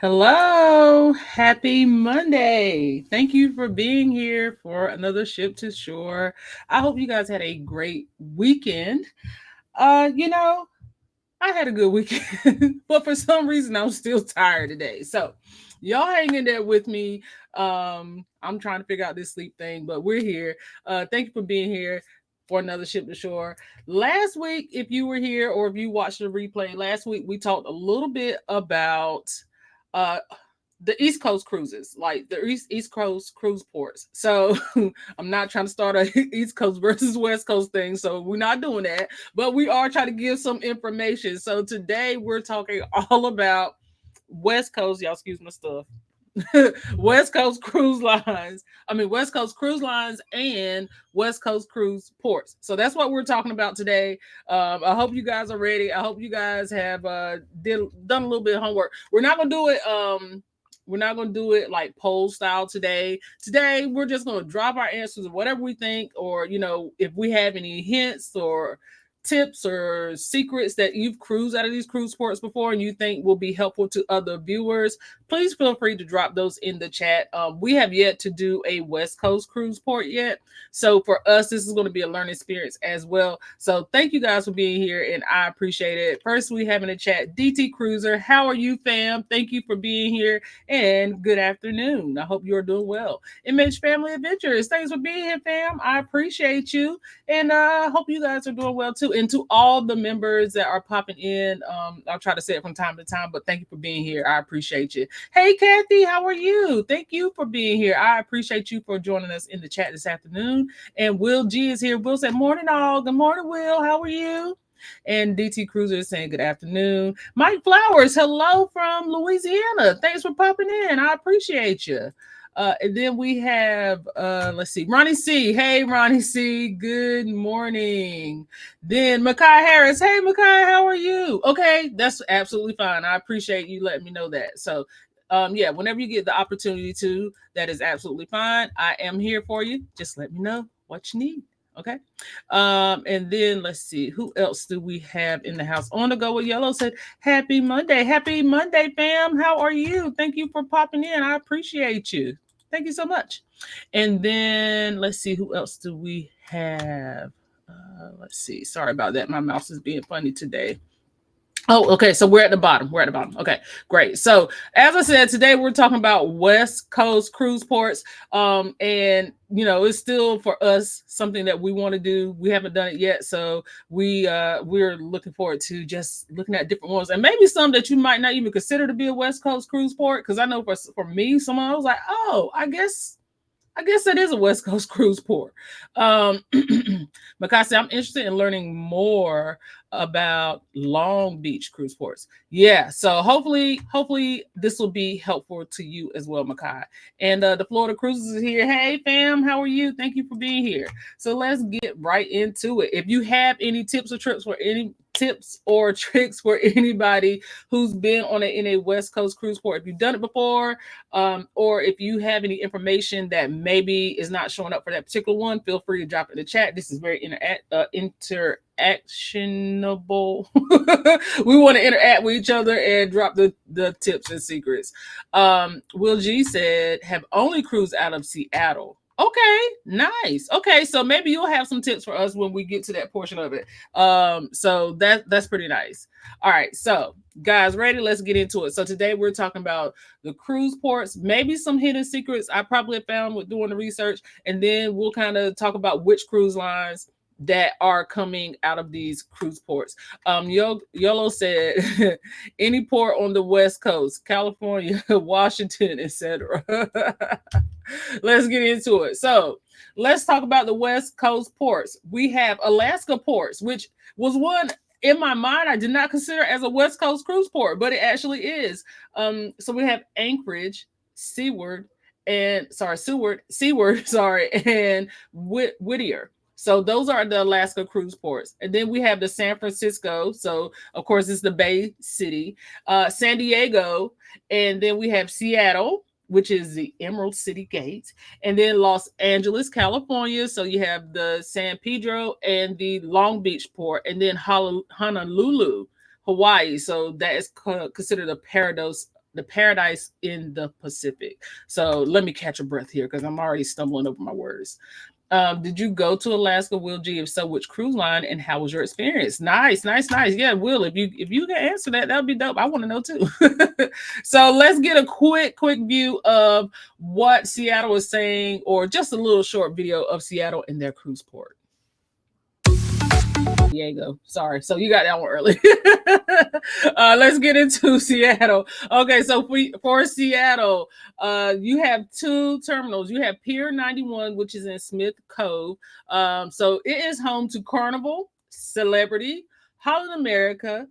Hello, happy Monday. Thank you for being here for another Ship to Shore. I hope you guys had a great weekend. Uh, you know, I had a good weekend, but for some reason I'm still tired today. So, y'all hang in there with me. I'm trying to figure out this sleep thing, but we're here. Thank you for being here for another Ship to Shore. Last week, if you were here or if you watched the replay, last week we talked a little bit about uh the East Coast cruises, like the East Coast cruise ports. So I'm not trying to start a East Coast versus West Coast thing. So we're not doing that, but we are trying to give some information. So today we're talking all about West Coast. Y'all excuse my stuff. West Coast cruise lines. I mean, West Coast cruise lines and West Coast cruise ports. So that's what we're talking about today. I hope you guys are ready. I hope you guys have done a little bit of homework. We're not gonna do it. We're not gonna do it like poll style today. Today we're just gonna drop our answers of whatever we think, or if we have any hints or tips or secrets that you've cruised out of these cruise ports before and you think will be helpful to other viewers, please feel free to drop those in the chat. We have yet to do a West Coast cruise port yet. So for us, this is going to be a learning experience as well. So thank you guys for being here and I appreciate it. First, we have in the chat, DT Cruiser. How are you, fam? Thank you for being here and good afternoon. I hope you're doing well. Image Family Adventures. Thanks for being here, fam. I appreciate you. And I hope you guys are doing well too. And to all the members that are popping in, I'll try to say it from time to time, but thank you for being here. I appreciate you. Hey, Kathy, how are you? Thank you for being here. I appreciate you for joining us in the chat this afternoon. And Will G is here. Will said, morning, all. Good morning, Will. How are you? And DT Cruiser is saying good afternoon. Mike Flowers, hello from Louisiana. Thanks for popping in. I appreciate you. And then we have, let's see, Ronnie C. Hey, Ronnie C. Good morning. Then Makai Harris. Hey, Makai, how are you? Okay, that's absolutely fine. I appreciate you letting me know that. So, yeah, whenever you get the opportunity to, that is absolutely fine. I am here for you. Just let me know what you need. Okay. And then let's see, who else do we have in the house? On the go with Yellow said, Happy Monday. Happy Monday, fam. How are you? Thank you for popping in. I appreciate you. Thank you so much. And then let's see, who else do we have? Let's see. Sorry about that. My mouse is being funny today. Oh, okay. So we're at the bottom. We're at the bottom. Okay, great. So as I said, today we're talking about West Coast cruise ports. And it's still for us something that we want to do. We haven't done it yet, so we're looking forward to just looking at different ones and maybe some that you might not even consider to be a West Coast cruise port. Because I know for me, someone I was like, oh, I guess that is a West Coast cruise port. Because I'm interested in learning more about Long Beach cruise ports. Yeah, so hopefully this will be helpful to you as well, Makai. And the Florida Cruises is here. Hey, fam, how are you? Thank you for being here. So let's get right into it. If you have any tips or tricks for anybody who's been on in a West Coast cruise port, if you've done it before, or if you have any information that maybe is not showing up for that particular one, feel free to drop it in the chat. This is very interactionable. We want to interact with each other and drop the tips and secrets. Will G said, have only cruised out of Seattle. Okay, nice. Okay, so maybe you'll have some tips for us when we get to that portion of it. So that's pretty nice. All right, so guys, ready? Let's get into it. So today we're talking about the cruise ports, maybe some hidden secrets I probably found with doing the research, and then we'll kind of talk about which cruise lines that are coming out of these cruise ports. Yolo said any port on the West Coast, California, Washington, etc. Let's get into it. So let's talk about the West Coast ports. We have Alaska ports, which was one in my mind I did not consider as a West Coast cruise port, but it actually is. So we have Anchorage, Seward, and Whittier. So those are the Alaska cruise ports. And then we have the San Francisco. So of course it's the Bay City, San Diego, and then we have Seattle, which is the Emerald City Gate, and then Los Angeles, California. So you have the San Pedro and the Long Beach port, and then Honolulu, Hawaii. So that is considered a the paradise in the Pacific. So let me catch a breath here because I'm already stumbling over my words. Did you go to Alaska, Will G? If so, which cruise line and how was your experience? Nice, nice, nice. Yeah, Will, if you can answer that, that would be dope. I want to know too. So let's get a quick view of what Seattle is saying, or just a little short video of Seattle and their cruise port. Diego. Sorry. So you got that one early. Let's get into Seattle. Okay, so for Seattle, you have two terminals. You have Pier 91, which is in Smith Cove. So it is home to Carnival, Celebrity, Holland America,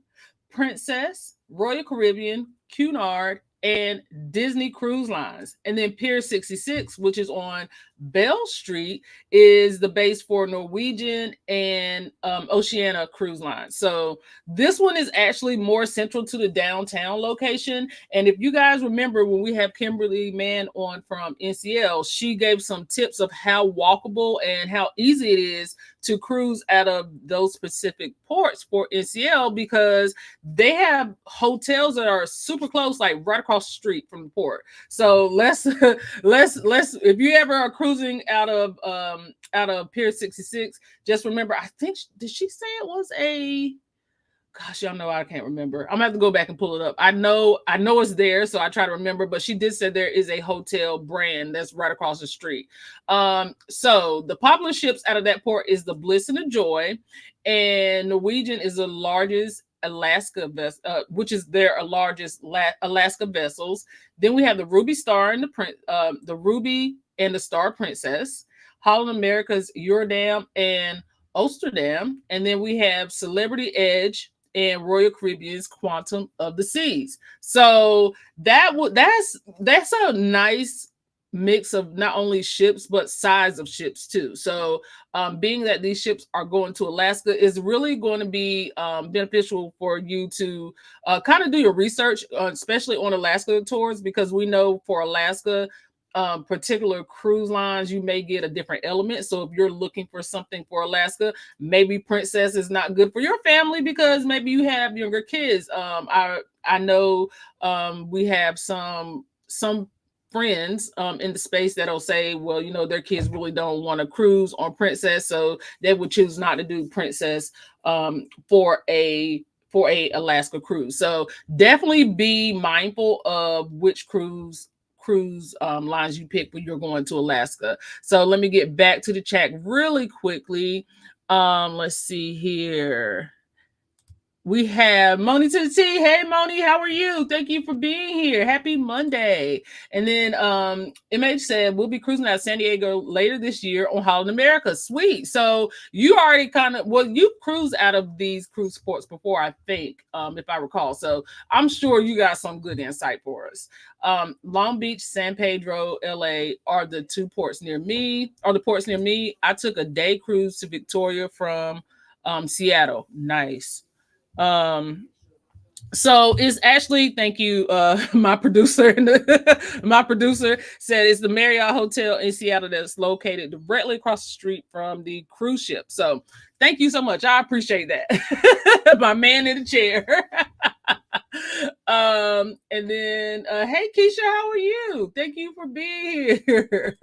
Princess, Royal Caribbean, Cunard, and Disney Cruise Lines. And then Pier 66, which is on Bell Street, is the base for Norwegian and Oceania Cruise Lines. So this one is actually more central to the downtown location. And if you guys remember when we have Kimberly Mann on from NCL, she gave some tips of how walkable and how easy it is to cruise out of those specific ports for NCL, because they have hotels that are super close, like right across the street from the port. So let's if you ever are cruising out of Pier 66, just remember, I think, did she say it was a, gosh, y'all know I can't remember. I'm gonna have to go back and pull it up. I know it's there, so I try to remember, but she did say there is a hotel brand that's right across the street. So the popular ships out of that port is the Bliss and the Joy, and Norwegian is the largest Alaska vessel, which is their largest Alaska vessels. Then we have the Ruby Star and the Ruby and the Star Princess, Holland America's Eurodam and Osterdam, and then we have Celebrity Edge and Royal Caribbean's Quantum of the Seas. So that's a nice mix of not only ships but size of ships too. So being that these ships are going to Alaska is really going to be beneficial for you to kind of do your research, especially on Alaska tours, because we know for Alaska, particular cruise lines, you may get a different element. So if you're looking for something for Alaska, maybe Princess is not good for your family because maybe you have younger kids. I know we have some friends in the space that'll say, well, their kids really don't want to cruise on Princess, so they would choose not to do Princess for a Alaska cruise. So definitely be mindful of which cruise lines you pick when you're going to Alaska. So let me get back to the chat really quickly. Let's see here. We have Moni to the T. Hey, Moni, how are you? Thank you for being here. Happy Monday. And then MH said, we'll be cruising out of San Diego later this year on Holland America. Sweet. So you already you cruised out of these cruise ports before, I think, if I recall. So I'm sure you got some good insight for us. Long Beach, San Pedro, LA are the ports near me. I took a day cruise to Victoria from Seattle. Nice. So it's actually, thank you, my producer. My producer said it's the Marriott Hotel in Seattle that's located directly across the street from the cruise ship. So thank you so much. I appreciate that. My man in the chair. And then hey Keisha, how are you? Thank you for being here.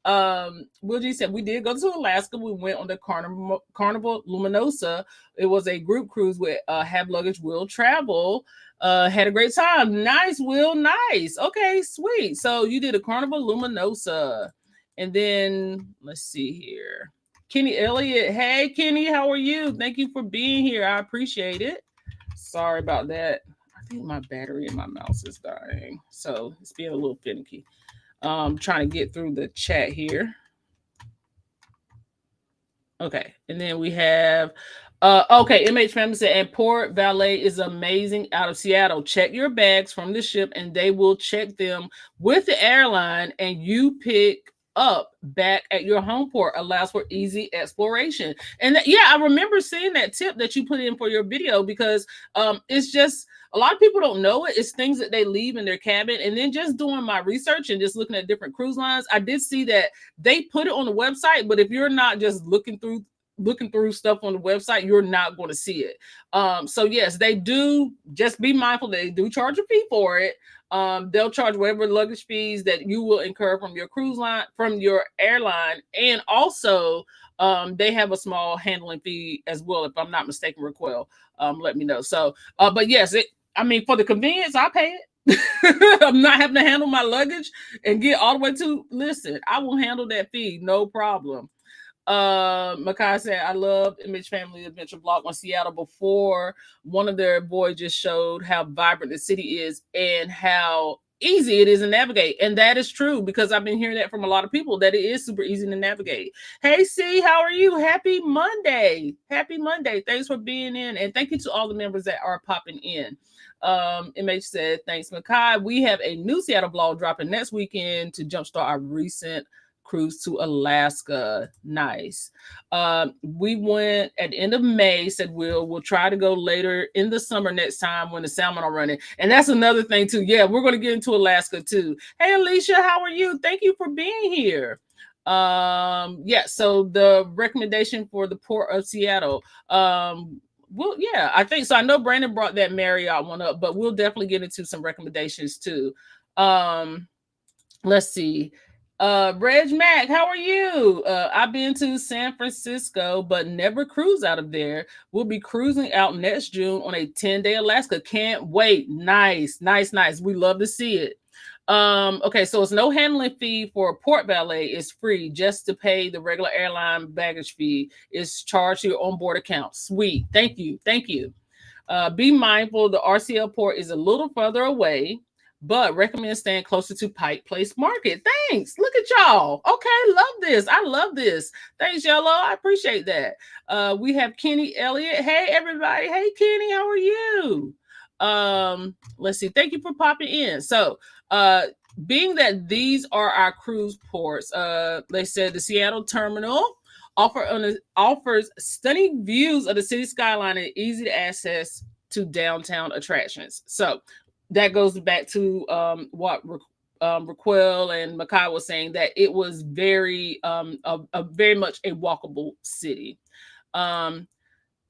Will G said we did go to Alaska. We went on the Carnival Luminosa. It was a group cruise with Have Luggage Will Travel. Had a great time. Nice, Will. Nice. Okay, sweet. So you did a Carnival Luminosa. And then let's see here. Kenny Elliott. Hey Kenny, how are you? Thank you for being here. I appreciate it. Sorry about that. I think my battery in my mouse is dying, so it's being a little finicky. Trying to get through the chat here. Okay, and then we have okay, MH Family said, and Port Valet is amazing out of Seattle. Check your bags from the ship and they will check them with the airline, and you pick up back at your home port. Allows for easy exploration. And I remember seeing that tip that you put in for your video, because it's just, a lot of people don't know it. It's things that they leave in their cabin. And then just doing my research and just looking at different cruise lines, I did see that they put it on the website, but if you're not just looking through looking through stuff on the website, you're not going to see it. So yes, they do. Just be mindful they do charge a fee for it. They'll charge whatever luggage fees that you will incur from your cruise line, from your airline, and also they have a small handling fee as well, if I'm not mistaken. Raquel, let me know. So, but yes, I mean, for the convenience, I pay it. I'm not having to handle my luggage and get all the way to. Listen, I will handle that fee, no problem. Makai said, I love Image Family Adventure Vlog on Seattle before. One of their boys just showed how vibrant the city is and how easy it is to navigate. And that is true, because I've been hearing that from a lot of people, that it is super easy to navigate. Hey, C, how are you? Happy Monday. Happy Monday. Thanks for being in. And thank you to all the members that are popping in. MH said, thanks, Makai. We have a new Seattle vlog dropping next weekend to jumpstart our recent cruise to Alaska. Nice. We went at the end of May, said we'll try to go later in the summer next time when the salmon are running. And that's another thing too. Yeah, we're going to get into Alaska too. Hey, Alicia, how are you? Thank you for being here. Yeah, so the recommendation for the Port of Seattle. Well, yeah, I think so. I know Brandon brought that Marriott one up, but we'll definitely get into some recommendations too. Let's see. Reg Mac, how are you? I've been to San Francisco, but never cruise out of there. We'll be cruising out next June on a 10-day Alaska. Can't wait. Nice, nice, nice. We love to see it. Okay, so it's no handling fee for port valet. It's free just to pay the regular airline baggage fee. It's charged to your onboard account. Sweet. Thank you. Thank you. Be mindful, the RCL port is a little further away, but recommend staying closer to Pike Place Market. Thanks. Look at y'all. Okay, love this. I love this. Thanks, Yellow. I appreciate that. We have Kenny Elliott. Hey, everybody. Hey, Kenny, how are you? Let's see. Thank you for popping in. So, being that these are our cruise ports, they said the Seattle terminal offers stunning views of the city skyline and easy to access to downtown attractions. So that goes back to what Raquel and Makai was saying, that it was very very much a walkable city.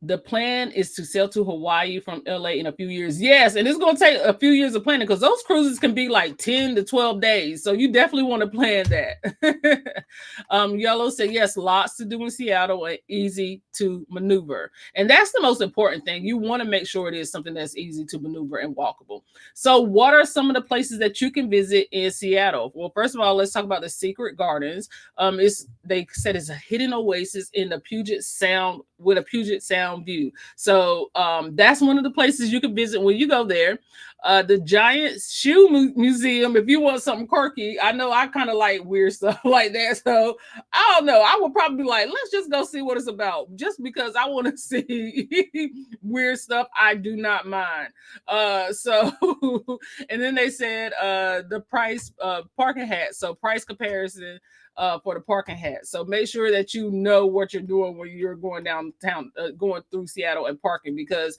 The plan is to sail to Hawaii from LA in a few years. Yes, and it's going to take a few years of planning, because those cruises can be like 10 to 12 days. So you definitely want to plan that. Yellow said, yes, lots to do in Seattle and easy to maneuver. And that's the most important thing. You want to make sure it is something that's easy to maneuver and walkable. So what are some of the places that you can visit in Seattle? Well, first of all, let's talk about the Secret Gardens. They said it's a hidden oasis in the Puget Sound, with a Puget Sound view. So that's one of the places you can visit when you go there. The Giant Shoe Museum, if you want something quirky. I know I kind of like weird stuff like that. So I don't know. I would probably be like, let's just go see what it's about. Just because I want to see weird stuff, I do not mind. So, and then they said the price, parking hat. So price comparison for the parking hat. So make sure that you know what you're doing when you're going downtown, going through Seattle and parking, because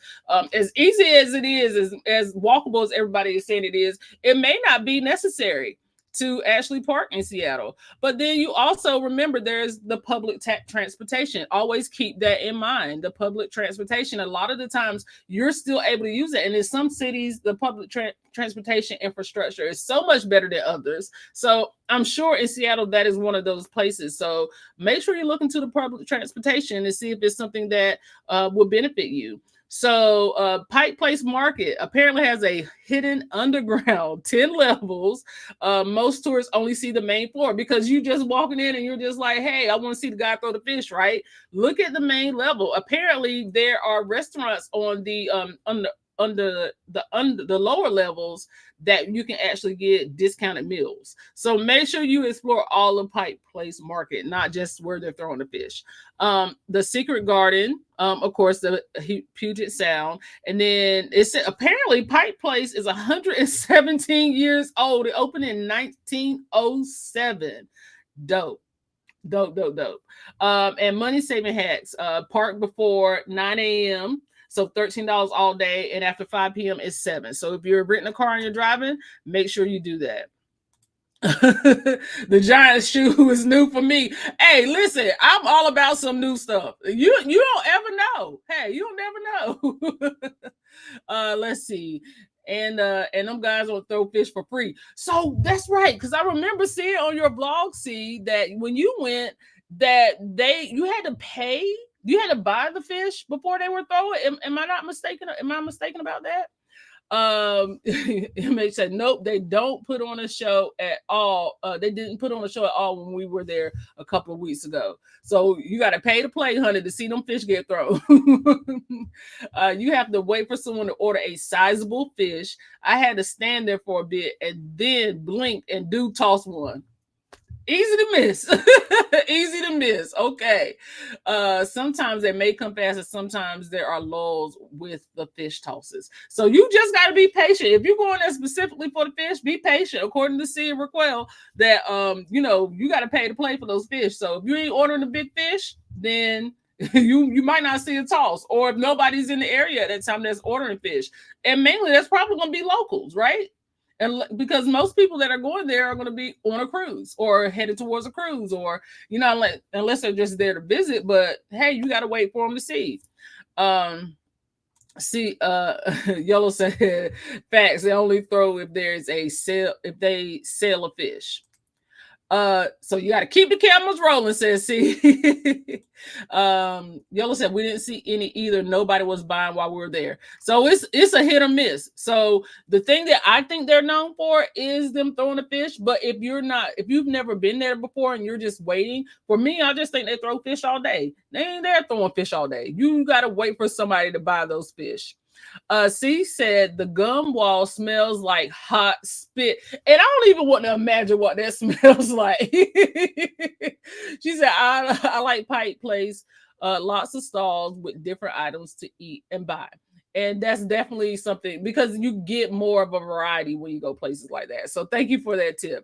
as easy as it is, as walkable as everybody is saying it is, it may not be necessary to actually park in Seattle. But then you also remember there's the public transportation. Always keep that in mind. The public transportation, a lot of the times you're still able to use it. And in some cities, the public transportation infrastructure is so much better than others. So I'm sure in Seattle, that is one of those places. So make sure you look into the public transportation and see if it's something that will benefit you. So Pike Place Market apparently has a hidden underground 10 levels. Most tourists only see the main floor, because you just walking in and you're just like, hey, I want to see the guy throw the fish, right? Look at the main level. Apparently there are restaurants on the under the lower levels that you can actually get discounted meals. So make sure you explore all of Pike Place Market, not just where they're throwing the fish. The Secret Garden, of course, the Puget Sound, and then it's apparently Pike Place is 117 years old. It opened in 1907. Dope. And money saving hacks. Park before 9 a.m. So $13 all day, and after 5 p.m. it's $7. So if you're renting a car and you're driving, make sure you do that. The giant shoe is new for me. Hey, listen, I'm all about some new stuff. You don't ever know. Hey, you don't never know. Let's see. And them guys will throw fish for free. So that's right, because I remember seeing on your blog, see that when you went, that you had to pay, you had to buy the fish before they were thrown. Am I not mistaken? Am I mistaken about that? Image said nope, they don't put on a show at all. They didn't put on a show at all when we were there a couple of weeks ago, so you got to pay to play, honey, to see them fish get thrown. You have to wait for someone to order a sizable fish. I had to stand there for a bit and then blink and do toss one. Easy to miss. Easy to miss. Okay. Sometimes they may come fast, and sometimes there are lulls with the fish tosses. So you just got to be patient. If you're going there specifically for the fish, be patient. According to C and Raquel, that you got to pay to play for those fish. So if you ain't ordering a big fish, then you might not see a toss. Or if nobody's in the area at that time that's ordering fish, and mainly that's probably going to be locals, right? And because most people that are going there are going to be on a cruise or headed towards a cruise, or unless they're just there to visit. But hey, you got to wait for them to see. Yellow said facts. They only throw if there's a sale, if they sell a fish. So you got to keep the cameras rolling, says C. Yellow said we didn't see any either. Nobody was buying while we were there. So it's a hit or miss. So the thing that I think they're known for is them throwing a fish. But if you've never been there before and you're just waiting, for me, I just think they throw fish all day. They ain't there throwing fish all day. You got to wait for somebody to buy those fish. C said the gum wall smells like hot spit, and I don't even want to imagine what that smells like. She said, I like Pike Place, lots of stalls with different items to eat and buy. And that's definitely something, because you get more of a variety when you go places like that. So thank you for that tip.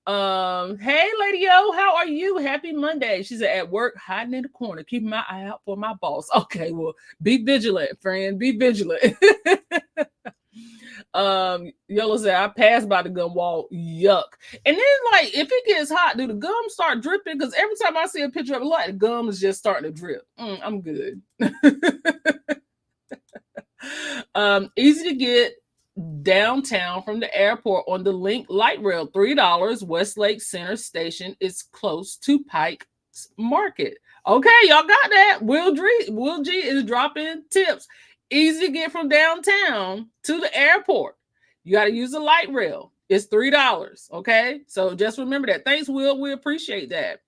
Hey Lady O, how are you? Happy Monday. She said at work, hiding in the corner, keeping my eye out for my boss. Okay, well, be vigilant, friend. Be vigilant. Yellow said I passed by the gum wall. Yuck. And then, like, if it gets hot, do the gum start dripping? Because every time I see a picture of it, like, the gum is just starting to drip. I'm good. Easy to get downtown from the airport on the Link Light Rail, $3. Westlake Center Station is close to Pike Market. Okay, y'all got that. Will G is dropping tips. Easy to get from downtown to the airport. You got to use the light rail. It's $3. Okay, so just remember that. Thanks, Will. We appreciate that.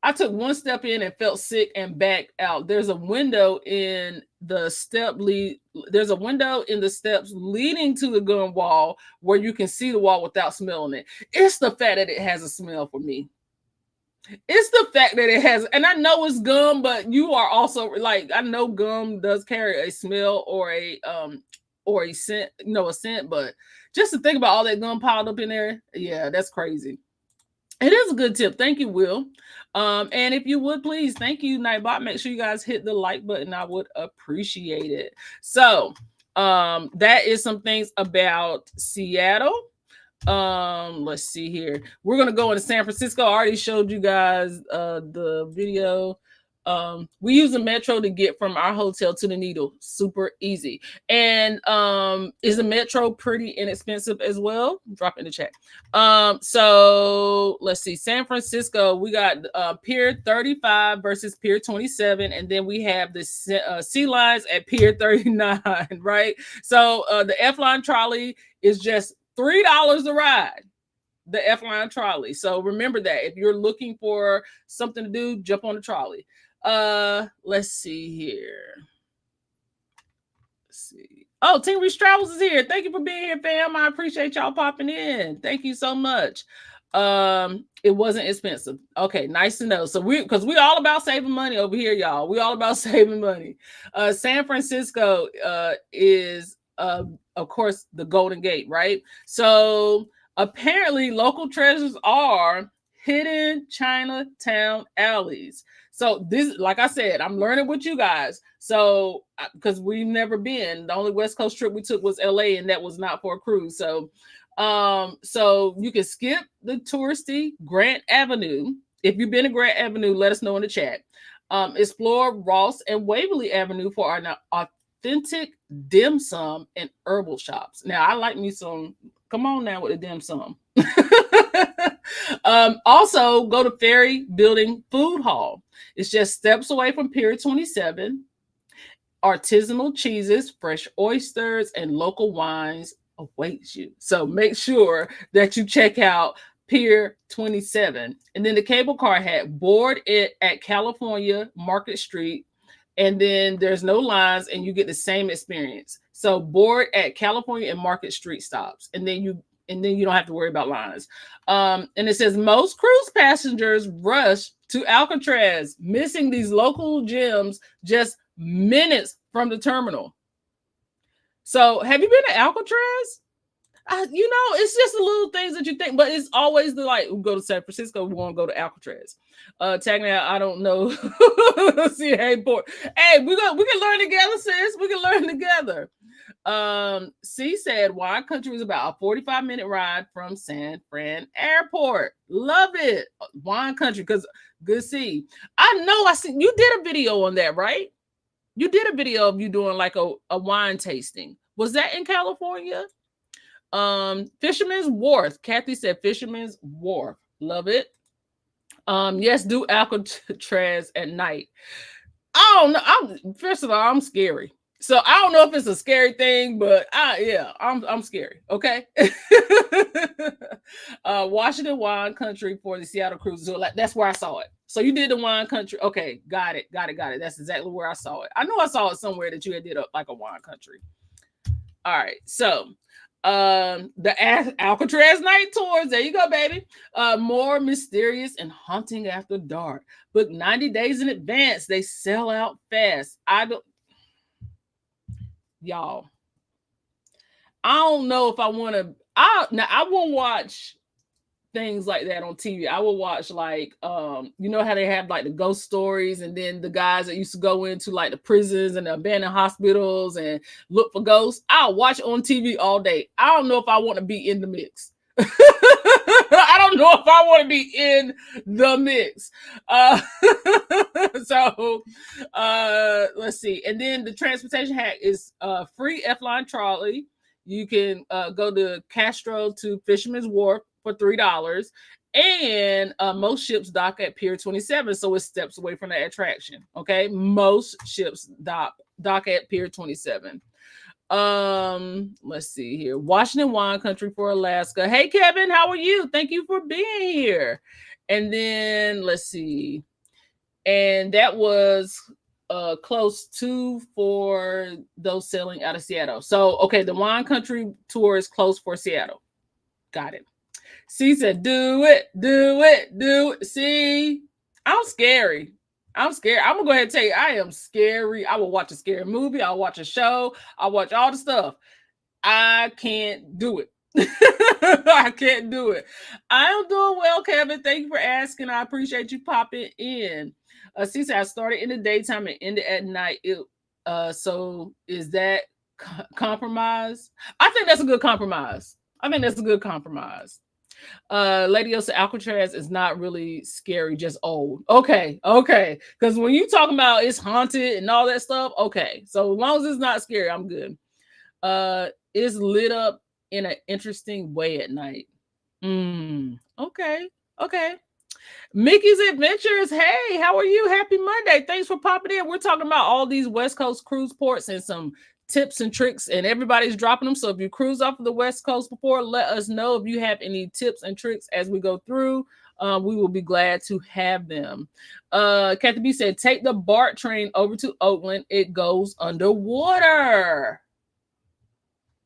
I took one step in and felt sick and backed out. There's a window in the steps leading to the gun wall where you can see the wall without smelling it. It's the fact that it has a smell for me. It's the fact that it has, and I know it's gum, but you are also like, I know gum does carry a smell or a scent, a scent, but just to think about all that gum piled up in there, yeah, that's crazy. It is a good tip. Thank you, Will. And if you would please, thank you, Nightbot. Make sure you guys hit the like button. I would appreciate it. So that is some things about Seattle. Let's see here. We're gonna go into San Francisco. I already showed you guys the video. We use the metro to get from our hotel to the Needle. Super easy. And is the metro pretty inexpensive as well? Drop in the chat. So let's see. San Francisco, we got Pier 35 versus Pier 27, and then we have the Sea Lines at Pier 39, right? So the F-Line trolley is just $3 a ride. The F-Line trolley. So remember that if you're looking for something to do, jump on the trolley. Let's see here. Let's see. Oh, Team Reach Travels is here. Thank you for being here, fam. I appreciate y'all popping in. Thank you so much. It wasn't expensive. Okay, nice to know. So we all about saving money over here, y'all. We all about saving money. San Francisco is of course the Golden Gate, right? So apparently local treasures are hidden Chinatown alleys. So this, like I said, I'm learning with you guys. So because we've never been, the only West Coast trip we took was LA, and that was not for a cruise. So So you can skip the touristy Grant Avenue. If you've been to Grant Avenue, let us know in the chat. Explore Ross and Waverly Avenue for our authentic dim sum and herbal shops. Now, I like me some. Come on now with the dim sum. Also, go to Ferry Building Food Hall. It's just steps away from Pier 27. Artisanal cheeses, fresh oysters, and local wines awaits you. So make sure that you check out Pier 27. And then the cable car had board it at California Market Street. And then there's no lines and you get the same experience. So board at California and Market Street stops. And then you don't have to worry about lines. And it says most cruise passengers rush to Alcatraz, missing these local gems just minutes from the terminal. So, have you been to Alcatraz? It's just the little things that you think, but it's always the like, we go to San Francisco, we want to go to Alcatraz. Tagging out, I don't know. See, hey, port. Hey, we can learn together, sis. We can learn together. C said wine country is about a 45-minute ride from San Fran Airport. Love it. Wine country, because good see. I see you did a video on that, right? You did a video of you doing like a wine tasting. Was that in California? Fisherman's Wharf. Kathy said Fisherman's Wharf. Love it. Yes, do Alcatraz at night. I don't know. First of all, I'm scary. So I don't know if it's a scary thing, but I'm scary. Okay. Washington wine country for the Seattle cruise. So that's where I saw it. So you did the wine country. Okay, got it. That's exactly where I saw it. I know I saw it somewhere that you had did like a wine country. All right. So the Alcatraz night tours. There you go, baby. More mysterious and haunting after dark. Book 90 days in advance. They sell out fast. Y'all, I don't know if I want to. I won't watch things like that on TV. I will watch like you know how they have like the ghost stories, and then the guys that used to go into like the prisons and the abandoned hospitals and look for ghosts. I'll watch it on TV all day. I don't know if I want to be in the mix. I don't know if I want to be in the mix. So let's see. And then the transportation hack is free F-line trolley. You can go to Castro to Fisherman's Wharf for $3. And most ships dock at Pier 27, so it's steps away from the attraction. Okay, most ships dock at Pier 27. Let's see here. Washington wine country for Alaska. Hey Kevin, how are you? Thank you for being here. And then let's see. And that was close to for those sailing out of Seattle. So okay, the wine country tour is closed for Seattle. Got it. She said, do it. See, I'm scary. I'm scared. I'm gonna go ahead and tell you, I am scary. I will watch a scary movie. I'll watch a show. I'll watch all the stuff. I can't do it. I can't do it. I am doing well, Kevin. Thank you for asking. I appreciate you popping in. She said, I started in the daytime and ended at night. So is that compromise? I think that's a good compromise. Lady Osa, Alcatraz is not really scary, just old. Okay. Because when you talking about it's haunted and all that stuff, okay. So as long as it's not scary, I'm good. It's lit up in an interesting way at night. Okay. Mickey's Adventures. Hey, how are you? Happy Monday. Thanks for popping in. We're talking about all these West Coast cruise ports and some tips and tricks, and everybody's dropping them. So if you cruise off of the West Coast before, let us know if you have any tips and tricks as we go through. We will be glad to have them. Kathy B said, take the BART train over to Oakland. It goes underwater.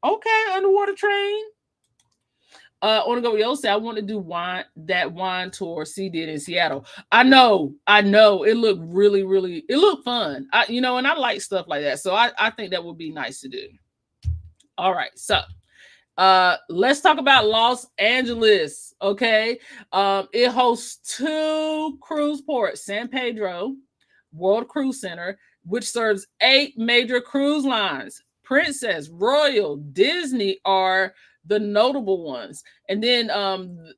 Okay, underwater train. On go Yo said, I want to do wine tour C did in Seattle. I know. It looked really, it looked fun. And I like stuff like that. So I think that would be nice to do. All right. So let's talk about Los Angeles. Okay. It hosts 2 cruise ports, San Pedro World Cruise Center, which serves 8 major cruise lines. Princess, Royal, Disney are the notable ones. And then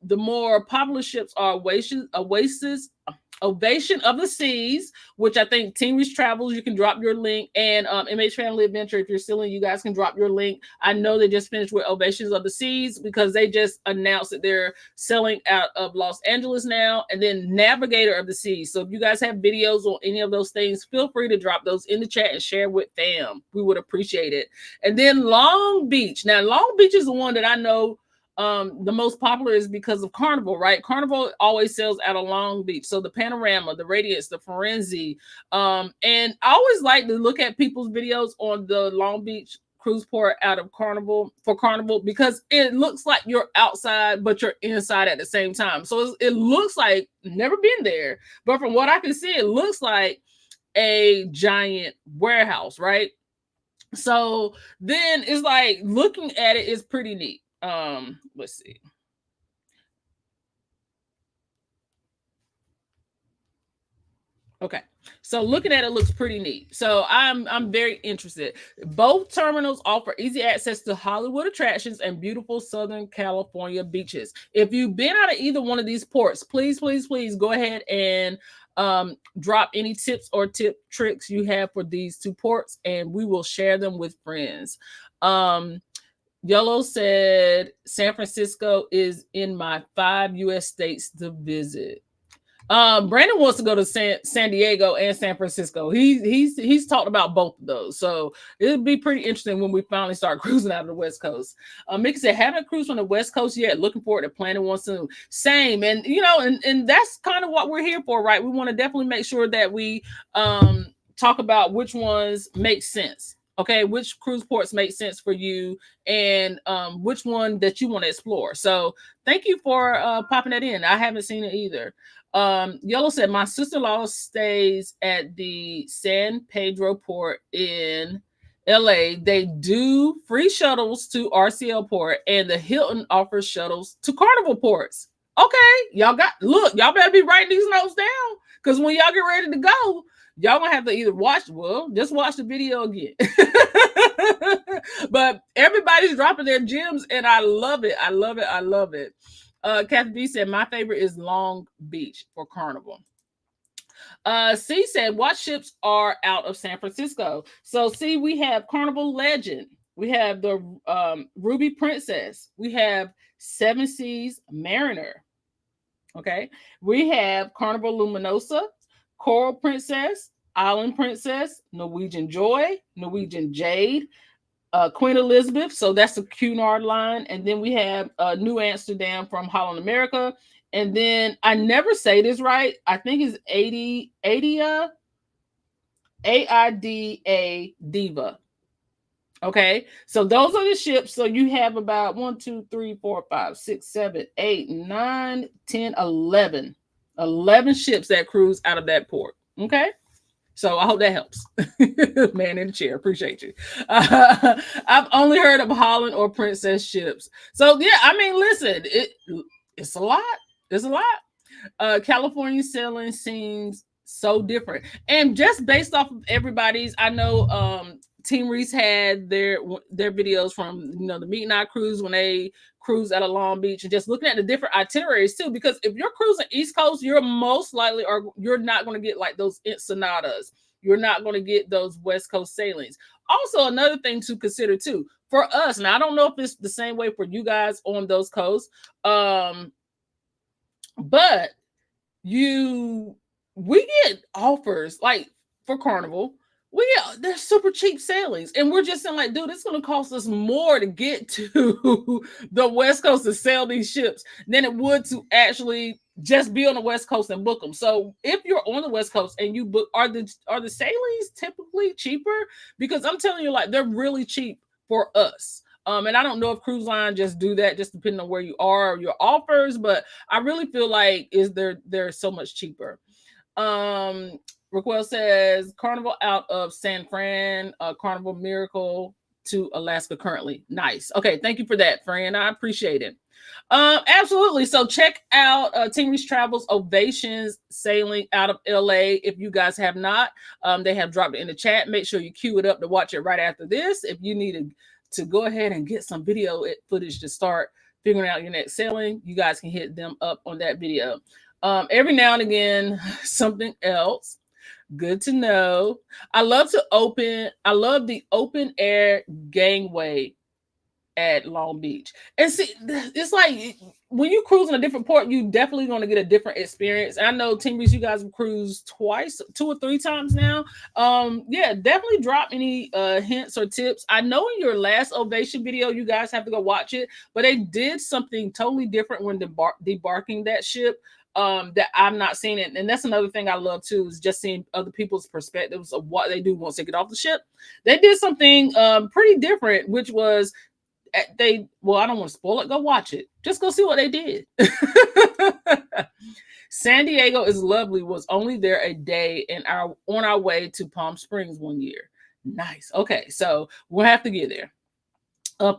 the more popular ships are Ovation of the Seas, which I think Team Reach Travels, you can drop your link, and MH Family Adventure, if you're still in, you guys can drop your link. I know they just finished with Ovations of the Seas because they just announced that they're selling out of Los Angeles now, and then Navigator of the Seas. So if you guys have videos on any of those things, feel free to drop those in the chat and share with fam. We would appreciate it. And then Long Beach. Now, Long Beach is the one that I know the most popular is because of Carnival, right? Carnival always sells out of Long Beach. So the Panorama, the Radiance, the Forenzi. And I always like to look at people's videos on the Long Beach cruise port out of Carnival because it looks like you're outside, but you're inside at the same time. So it looks like, never been there, but from what I can see, it looks like a giant warehouse, right? So then it's like looking at it is pretty neat. Let's see. Okay, so looking at it looks pretty neat. So I'm very interested. Both terminals offer easy access to Hollywood attractions and beautiful Southern California beaches. If you've been out of either one of these ports, please go ahead and drop any tips or tricks you have for these two ports, and we will share them with friends. Yellow said San Francisco is in my 5 U.S. states to visit. Brandon wants to go to San Diego and San Francisco. He's talked about both of those, so it'll be pretty interesting when we finally start cruising out of the West Coast. Mickey said, haven't cruised on the West Coast yet. Looking forward to planning one soon. Same, and and that's kind of what we're here for, right? We want to definitely make sure that we talk about which ones make sense. Okay, which cruise ports make sense for you, and which one that you want to explore. So thank you for popping that in. I haven't seen it either. Yellow said, my sister-in-law stays at the San Pedro port in LA. They do free shuttles to RCL port, and the Hilton offers shuttles to Carnival ports. Okay, y'all better be writing these notes down, because when y'all get ready to go, y'all gonna have to either just watch the video again. But everybody's dropping their gems, and I love it. I love it. Kathy B said, my favorite is Long Beach for Carnival. C said, what ships are out of San Francisco? So C, we have Carnival Legend. We have the Ruby Princess. We have Seven Seas Mariner. Okay. We have Carnival Luminosa, Coral Princess, Island Princess, Norwegian Joy, Norwegian Jade, Queen Elizabeth. So that's the Cunard line. And then we have New Amsterdam from Holland America. And then I never say this right. I think it's Aida Diva. Okay, so those are the ships. So you have about 1, 2, 3, 4, 5, 6, 7, 8, 9, 10, 11 ships that cruise out of that port. Okay, so I hope that helps. Man in the chair, appreciate you. I've only heard of Holland or Princess ships. So yeah, I mean, listen, it's a lot. It's a lot. California sailing seems so different, and just based off of everybody's, I know Team Reese had their videos from the Meet and I cruise when they cruise out of Long Beach, and just looking at the different itineraries too. Because if you're cruising East Coast, you're most likely you're not going to get like those Ensenadas. You're not going to get those West Coast sailings. Also, another thing to consider too for us, and I don't know if it's the same way for you guys on those coasts, but we get offers like for Carnival. They're super cheap sailings, and we're just saying like, dude, it's going to cost us more to get to the West Coast to sail these ships than it would to actually just be on the West Coast and book them. So if you're on the West Coast and you book, are the sailings typically cheaper? Because I'm telling you, like, they're really cheap for us. And I don't know if cruise line just do that, just depending on where you are or your offers, but I really feel like they're so much cheaper. Raquel says Carnival out of San Fran, Carnival Miracle to Alaska currently. Nice. Okay, thank you for that, Fran. I appreciate it. Absolutely. So check out Team Reach Travels Ovations sailing out of LA. If you guys have not, they have dropped it in the chat. Make sure you queue it up to watch it right after this. If you need to go ahead and get some video footage to start figuring out your next sailing, you guys can hit them up on that video. Every now and again, something else. Good to know. I love the open air gangway at Long Beach. And see, it's like when you cruise in a different port, you definitely going to get a different experience. And I know Team Reese, you guys have cruised twice, 2 or 3 times now. Yeah, definitely drop any hints or tips. I know in your last Ovation video, you guys have to go watch it, but they did something totally different when debarking that ship. That I'm not seeing it, and that's another thing I love too, is just seeing other people's perspectives of what they do once they get off the ship. They did something pretty different, which was I don't want to spoil it. Go watch it. Just go see what they did. San Diego is lovely was only there a day on our way to Palm Springs one year. Nice. Okay, so we'll have to get there.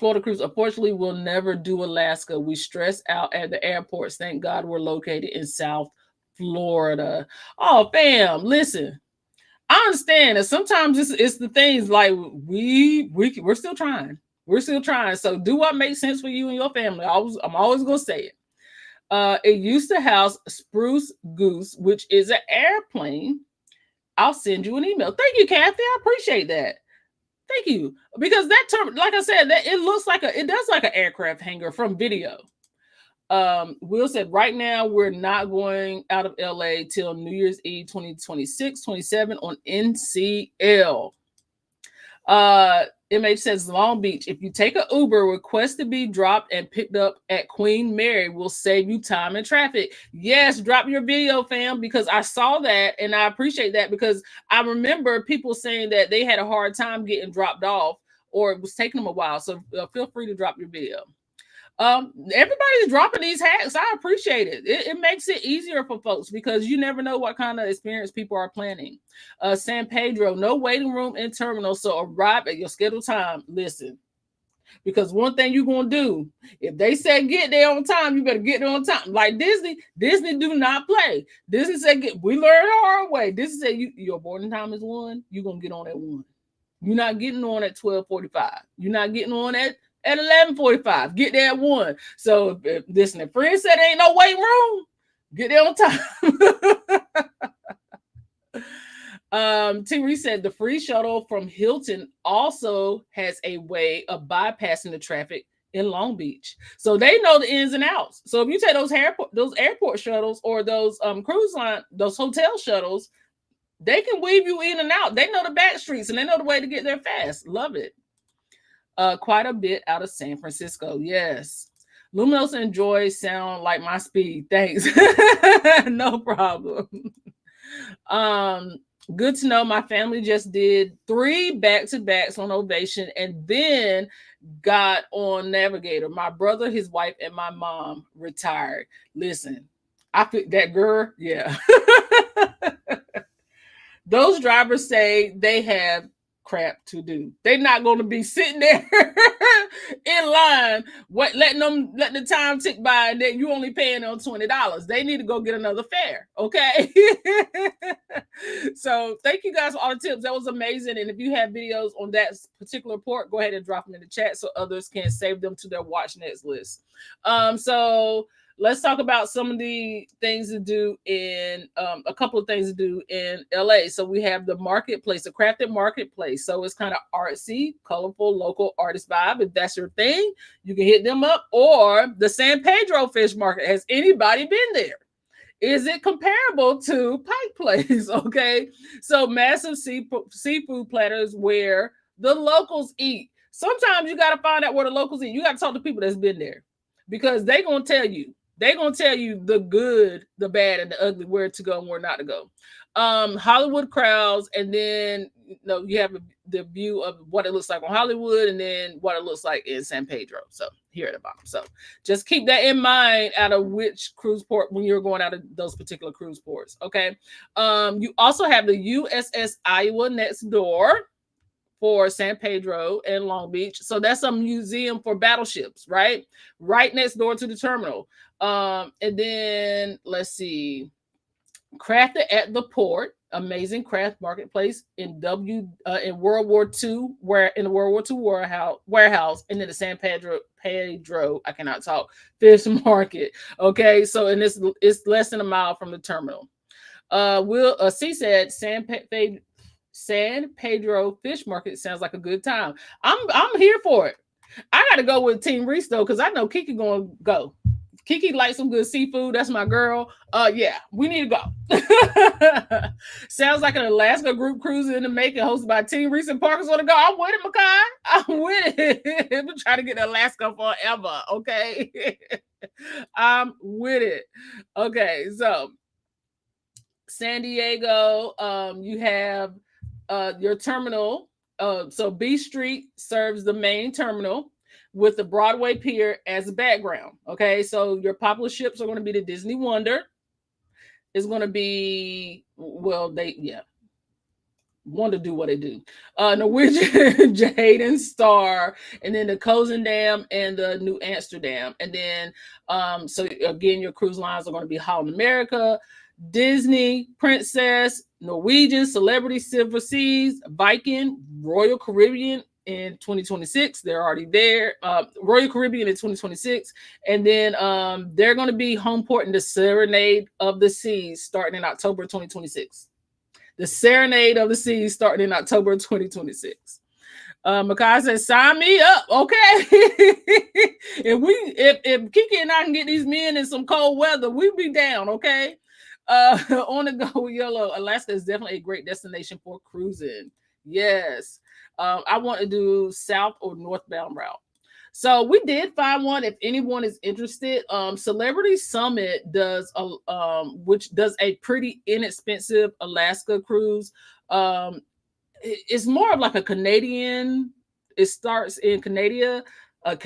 Florida cruise. Unfortunately, we'll never do Alaska. We stress out at the airports. Thank God we're located in South Florida. Oh, fam, listen. I understand that sometimes it's the things like we're still trying. We're still trying. So do what makes sense for you and your family. I'm always gonna say it. It used to house Spruce Goose, which is an airplane. I'll send you an email. Thank you, Kathy. I appreciate that. Thank you. Because that term, like I said, that it does like an aircraft hangar from video. Will said right now we're not going out of LA till New Year's Eve 2026, 27 on NCL. MH says Long Beach. If you take an Uber, request to be dropped and picked up at Queen Mary will save you time and traffic. Yes, drop your video, fam, because I saw that and I appreciate that because I remember people saying that they had a hard time getting dropped off or it was taking them a while. So feel free to drop your video. Everybody's dropping these hacks. I appreciate it. It makes it easier for folks because you never know what kind of experience people are planning. San Pedro, no waiting room in terminal, so arrive at your scheduled time. Listen, because one thing you're gonna do, if they say get there on time, you better get there on time. Like Disney do not play. Disney said we learned the hard way. Disney said your boarding time is 1. You're gonna get on at 1. You're not getting on at 12:45. You're not getting on at 11:45. Get there at 1. So listen, if friends said there ain't no waiting room, get there on time. T. Reese said the free shuttle from Hilton also has a way of bypassing the traffic in Long Beach. So they know the ins and outs. So if you take those airport shuttles or those cruise line, those hotel shuttles, they can weave you in and out. They know the back streets and they know the way to get there fast. Love it. Quite a bit out of San Francisco. Yes. Luminous and Joy sound like my speed. Thanks. No problem. Good to know my family just did 3 back-to-backs on Ovation and then got on Navigator. My brother, his wife, and my mom retired. Listen, I think that girl, yeah. Those drivers say they have crap to do. They're not going to be sitting there in line, letting the time tick by, and then you only paying on $20. They need to go get another fare. Okay. So thank you guys for all the tips. That was amazing. And if you have videos on that particular port, go ahead and drop them in the chat so others can save them to their watch next list. So let's talk about some of the things to do in a couple of things to do in LA. So we have the marketplace, the crafted marketplace. So it's kind of artsy, colorful, local artist vibe. If that's your thing, you can hit them up. Or the San Pedro Fish Market. Has anybody been there? Is it comparable to Pike Place? Okay. So massive seafood platters where the locals eat. Sometimes you got to find out where the locals eat. You got to talk to people that's been there because they're going to tell you. They're going to tell you the good, the bad, and the ugly, where to go and where not to go. Hollywood crowds, and then you have the view of what it looks like on Hollywood and then what it looks like in San Pedro. So here at the bottom. So just keep that in mind out of which cruise port when you're going out of those particular cruise ports. Okay. You also have the USS Iowa next door for San Pedro and Long Beach. So that's a museum for battleships, right? Right next door to the terminal. And then let's see. Crafted at the port, amazing craft marketplace in World War II, where in the World War II warehouse, and then the San Pedro, I cannot talk, fish market. Okay, so and it's less than a mile from the terminal. Will C said San Pedro Fish Market sounds like a good time. I'm here for it. I got to go with Team Reese though, because I know Kiki going to go. Kiki likes some good seafood. That's my girl. Yeah, we need to go. Sounds like an Alaska group cruise in the making, hosted by Team Reese and Parkers want to go. I'm with it, Makai. I'm with it. I'm trying to get to Alaska forever. Okay, I'm with it. Okay, so San Diego, you have your terminal. So B Street serves the main terminal with the Broadway Pier as a background. Okay, so your popular ships are going to be the Disney Wonder. It's going to be, well, they, yeah, want to do what they do. Norwegian Jade and Star, and then the Dam and the New Amsterdam. And then, so again, your cruise lines are going to be Holland America, Disney, Princess, Norwegian, Celebrity, Silver Seas, Viking, Royal Caribbean in 2026. They're already there. Royal Caribbean in 2026. And then they're going to be home port in the Serenade of the Seas starting in October 2026. The Serenade of the Seas starting in October 2026. Makai says, sign me up, okay? if Kiki and I can get these men in some cold weather, we be down, okay? On the go with YOLO, Alaska is definitely a great destination for cruising. Yes. I want to do south or northbound route. So we did find one. If anyone is interested, Celebrity Summit does which does a pretty inexpensive Alaska cruise. It's more of like a Canadian. It starts in Canada, but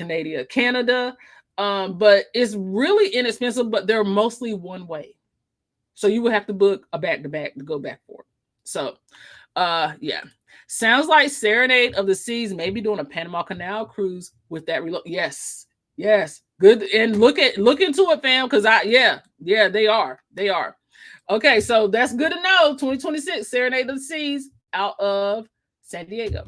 it's really inexpensive. But they're mostly one way, so you would have to book a back to back to go back for it. So, yeah. Sounds like Serenade of the Seas maybe doing a Panama Canal cruise with that reload. Yes. Good. And look into it, fam, because they are. Okay, so that's good to know. 2026 Serenade of the Seas out of San Diego.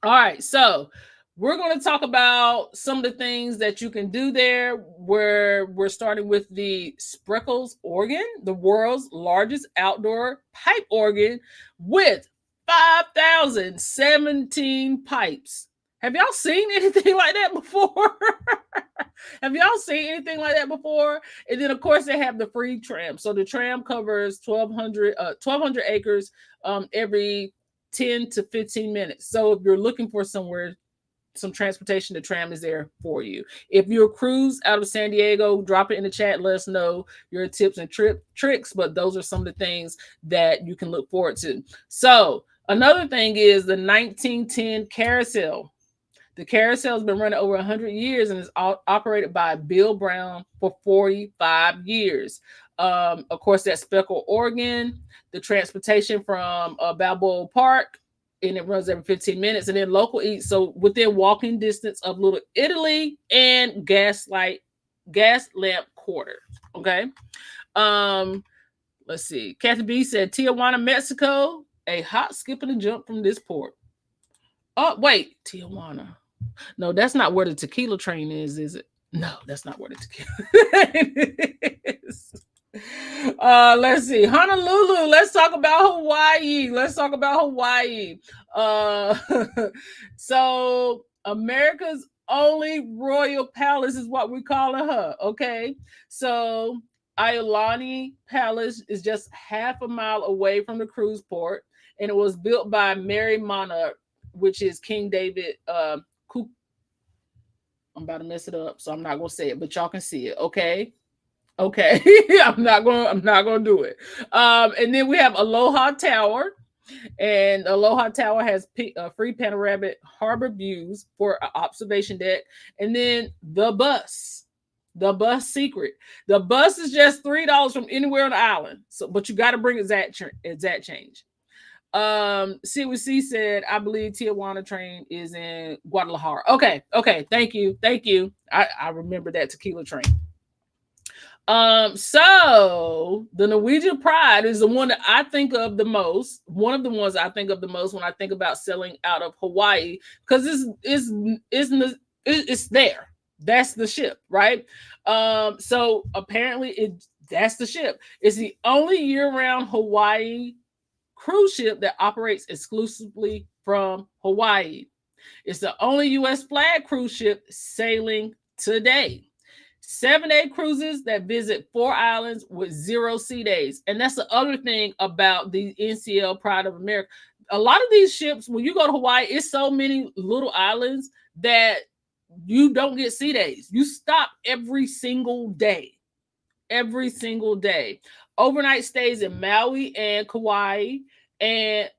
All right, so we're going to talk about some of the things that you can do there, where we're starting with the Spreckles organ, the world's largest outdoor pipe organ with 5,017 pipes. Have y'all seen anything like that before? Have y'all seen anything like that before? And then, of course, they have the free tram. So the tram covers 1,200 acres every 10 to 15 minutes. So if you're looking for somewhere, some transportation, the tram is there for you. If you're cruise out of San Diego, drop it in the chat. Let us know your tips and tricks. But those are some of the things that you can look forward to. So another thing is the 1910 carousel. The carousel has been running over 100 years and is operated by Bill Brown for 45 years. Of course, that's Speckle, Oregon. The transportation from Balboa Park, and it runs every 15 minutes. And then local eats, so within walking distance of Little Italy and Gas Lamp Quarter. Okay. Let's see. Kathy B said Tijuana, Mexico, a hot skip and a jump from this port. Oh, wait, Tijuana. No, that's not where the tequila train is it? No, that's not where the tequila is. Let's see. Honolulu. Let's talk about Hawaii. So America's only royal palace is what we're calling her. Okay. So Iolani Palace is just half a mile away from the cruise port, and it was built by Mary Monarch, which is King David. I'm about to mess it up, so I'm not gonna say it, but y'all can see it. Okay. I'm not gonna do it. And then we have Aloha Tower, and Aloha Tower has free panoramic harbor views for an observation deck. And then the bus secret. The bus is just $3 from anywhere on the island. So, but you got to bring exact change. CWC said, I believe Tijuana train is in Guadalajara. Okay. Thank you. I remember that tequila train. So the Norwegian Pride is the one that I think of the most. One of the ones I think of the most when I think about selling out of Hawaii, because it's there. That's the ship, right? So apparently that's the ship. It's the only year-round Hawaii cruise ship that operates exclusively from Hawaii. It's the only U.S. flag cruise ship sailing today. 7-day cruises that visit 4 islands with 0 sea days. And that's the other thing about the NCL Pride of America. A lot of these ships, when you go to Hawaii, it's so many little islands that you don't get sea days. You stop every single day. Every single day. Overnight stays in Maui and Kauai and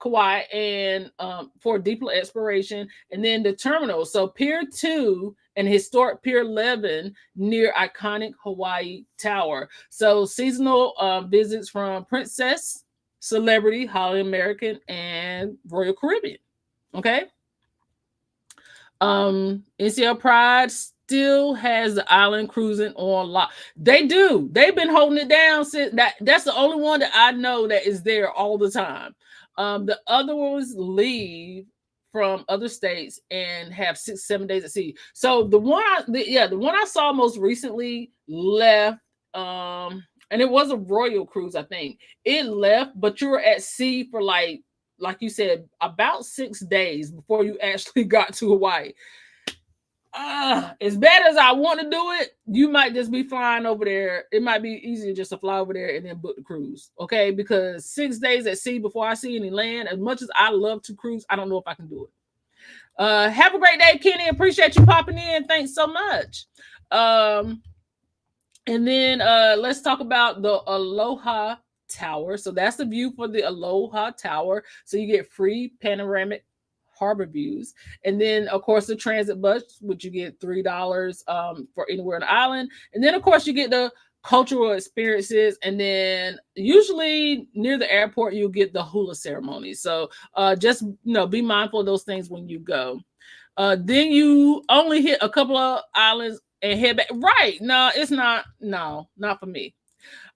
for deeper exploration, and then the terminal. So Pier 2 and historic Pier 11 near iconic Hawaii Tower. So seasonal visits from Princess, Celebrity, Holly American, and Royal Caribbean. Okay. NCL Pride still has the island cruising on lock. They do. They've been holding it down since that's the only one that I know that is there all the time. The other ones leave from other states and have 6-7 days at sea. So the one I saw most recently left. And it was a Royal cruise, I think. It left, but you were at sea for like you said, about 6 days before you actually got to Hawaii. As bad as I want to do it, you might just be flying over there. It might be easier just to fly over there and then book the cruise, okay? Because 6 days at sea before I see any land, as much as I love to cruise, I don't know if I can do it. Have a great day, Kenny. Appreciate you popping in. Thanks so much. And then let's talk about the Aloha Tower. So that's the view for the Aloha Tower. So you get free panoramic harbor views. And then, of course, the transit bus, which you get $3 for anywhere on the island. And then, of course, you get the cultural experiences. And then usually near the airport, you'll get the hula ceremony. So just, be mindful of those things when you go. Then you only hit a couple of islands and head back. Right. No, it's not. No, not for me.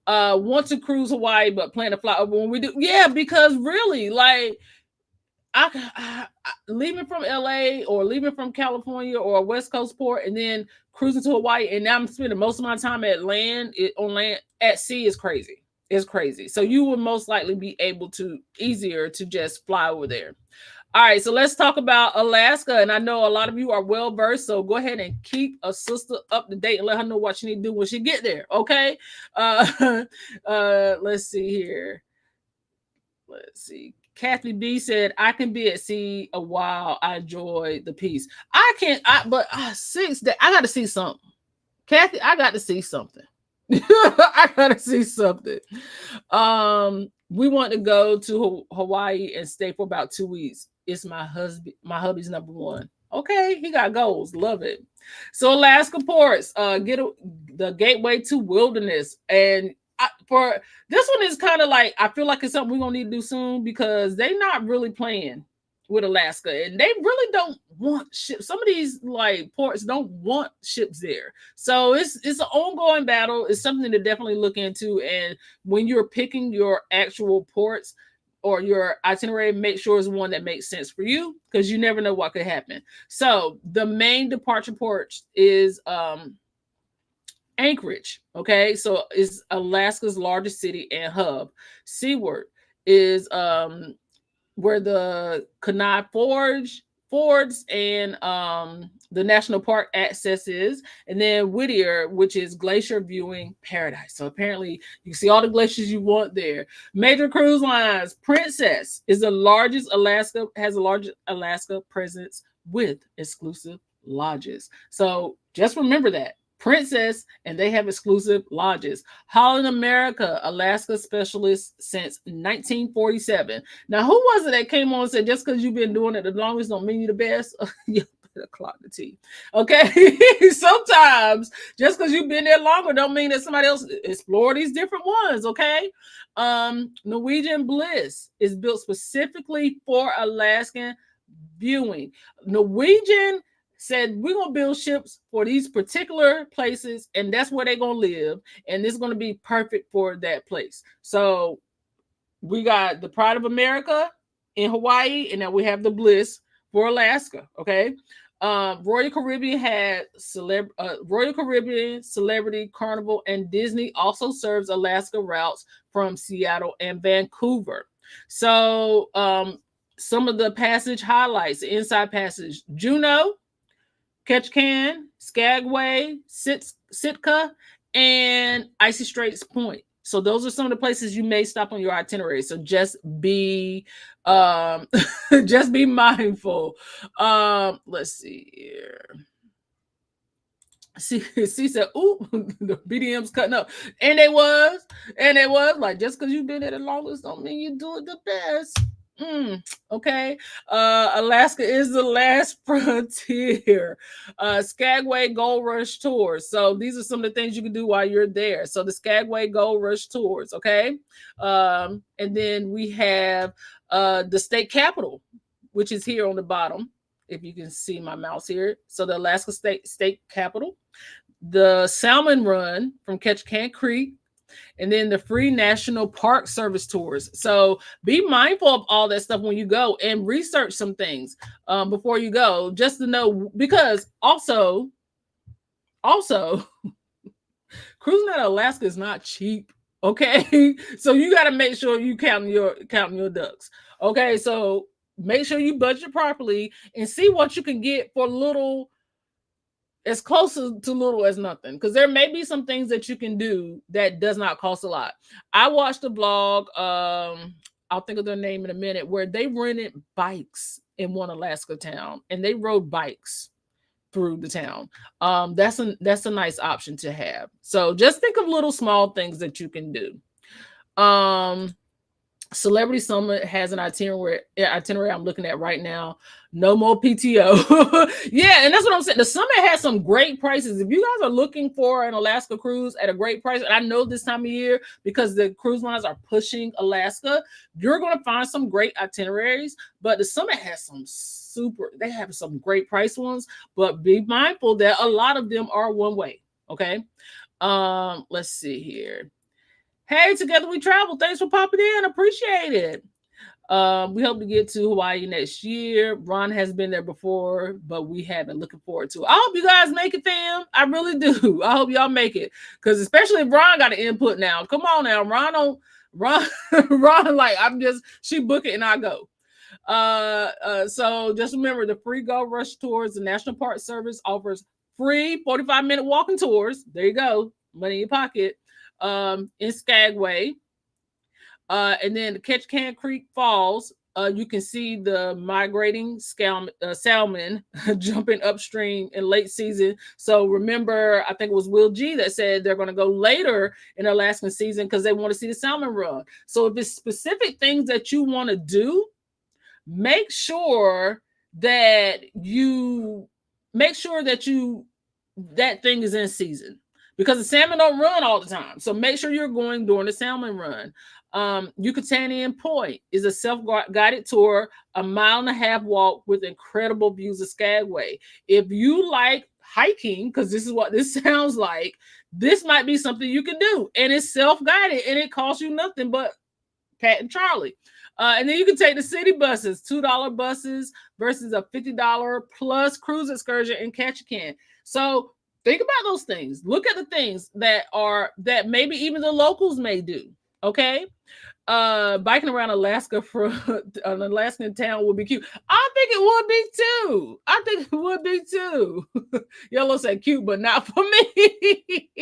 Want to cruise Hawaii, but plan to fly over when we do. Yeah, because really, like, I leaving from LA or leaving from California or a West Coast port and then cruising to Hawaii, and now I'm spending most of my time at on land at sea is crazy. It's crazy. So you would most likely be able to easier to just fly over there. All right, so let's talk about Alaska. And I know a lot of you are well versed, so go ahead and keep a sister up to date and let her know what she need to do when she get there. Okay. Let's see here. Let's see. Kathy B said, "I can be at sea a while. I enjoy the peace. I can't. But 6 days. I got to see something. Kathy, I got to see something. I got to see something. We want to go to Hawaii and stay for about 2 weeks. It's my hubby's number one. Okay, he got goals. Love it. So Alaska ports, the gateway to wilderness, and for this one is kind of like I feel like it's something we're gonna need to do soon because they're not really playing with Alaska, and they really don't want ships. Some of these like ports don't want ships there, so it's an ongoing battle. It's something to definitely look into, and when you're picking your actual ports or your itinerary, make sure it's one that makes sense for you because you never know what could happen. So the main departure port is Anchorage. Okay, so it's Alaska's largest city and hub. Seaward is where the Kenai Fords and the national park access is, and then Whittier, which is glacier viewing paradise. So apparently you can see all the glaciers you want there. Major cruise lines. Princess is the largest has the largest Alaska presence with exclusive lodges. So just remember that. Princess, and they have exclusive lodges. Holland America, Alaska specialist since 1947. Now, who was it that came on and said, just because you've been doing it the longest don't mean you're the best? You better clock the T. Okay? Sometimes, just because you've been there longer don't mean that somebody else explore these different ones, okay? Norwegian Bliss is built specifically for Alaskan viewing. Norwegian said we're gonna build ships for these particular places, and that's where they're gonna live, and it's gonna be perfect for that place. So we got the Pride of America in Hawaii, and now we have the Bliss for Alaska. Okay. Royal Caribbean had Royal Caribbean, Celebrity, Carnival, and Disney also serves Alaska routes from Seattle and Vancouver. So some of the passage highlights: the inside passage, Juneau, Ketchikan, Skagway, Sitka, and Icy Straits Point. So those are some of the places you may stop on your itinerary. So just be just be mindful. Let's see here. She said, "Ooh, the BDM's cutting up," and they was like, just because you've been there the longest, don't mean you do it the best. Okay. Alaska is the last frontier. Skagway Gold Rush tours. So these are some of the things you can do while you're there. So the Skagway Gold Rush tours. Okay. And then we have the state capital, which is here on the bottom. If you can see my mouse here. So the Alaska state capital, the Salmon Run from Ketchikan Creek, and then the free National Park Service tours. So be mindful of all that stuff when you go, and research some things before you go, just to know, because also cruising out of Alaska is not cheap. Okay, so you got to make sure you counting your ducks. Okay, so make sure you budget properly and see what you can get for little, as close to little as nothing, because there may be some things that you can do that does not cost a lot. I watched a vlog, I'll think of their name in a minute, where they rented bikes in one Alaska town and they rode bikes through the town. That's a nice option to have. So just think of little small things that you can do. Celebrity Summit has an itinerary I'm looking at right now. No more PTO. Yeah, and that's what I'm saying. The Summit has some great prices. If you guys are looking for an Alaska cruise at a great price, and I know this time of year because the cruise lines are pushing Alaska, you're going to find some great itineraries. But the Summit has they have some great price ones, but be mindful that a lot of them are one way. Okay. Let's see here. Hey, Together We Travel. Thanks for popping in. Appreciate it. We hope to get to Hawaii next year. Ron has been there before, but we haven't. Looking forward to it. I hope you guys make it, fam. I really do. I hope y'all make it. Because especially if Ron got an input now. Come on now. Ron, like, she book it and I go. So just remember, the free Gold Rush tours, the National Park Service offers free 45-minute walking tours. There you go. Money in your pocket. In Skagway, and then the Ketchikan Creek Falls. You can see the migrating salmon jumping upstream in late season. So remember, I think it was Will G that said they're going to go later in Alaskan season because they want to see the salmon run. So if it's specific things that you want to do, make sure that that thing is in season, because the salmon don't run all the time. So make sure you're going during the salmon run. Yucatanian Point is a self-guided tour, a 1.5 mile walk with incredible views of Skagway. If you like hiking, because this is what this sounds like, this might be something you can do. And it's self-guided and it costs you nothing but Pat and Charlie. And then you can take the city buses, $2 buses versus a $50 plus cruise excursion in Ketchikan. So think about those things. Look at the things that maybe even the locals may do. Okay. Biking around Alaska from an Alaskan town would be cute. I think it would be too. Yellow said cute, but not for me.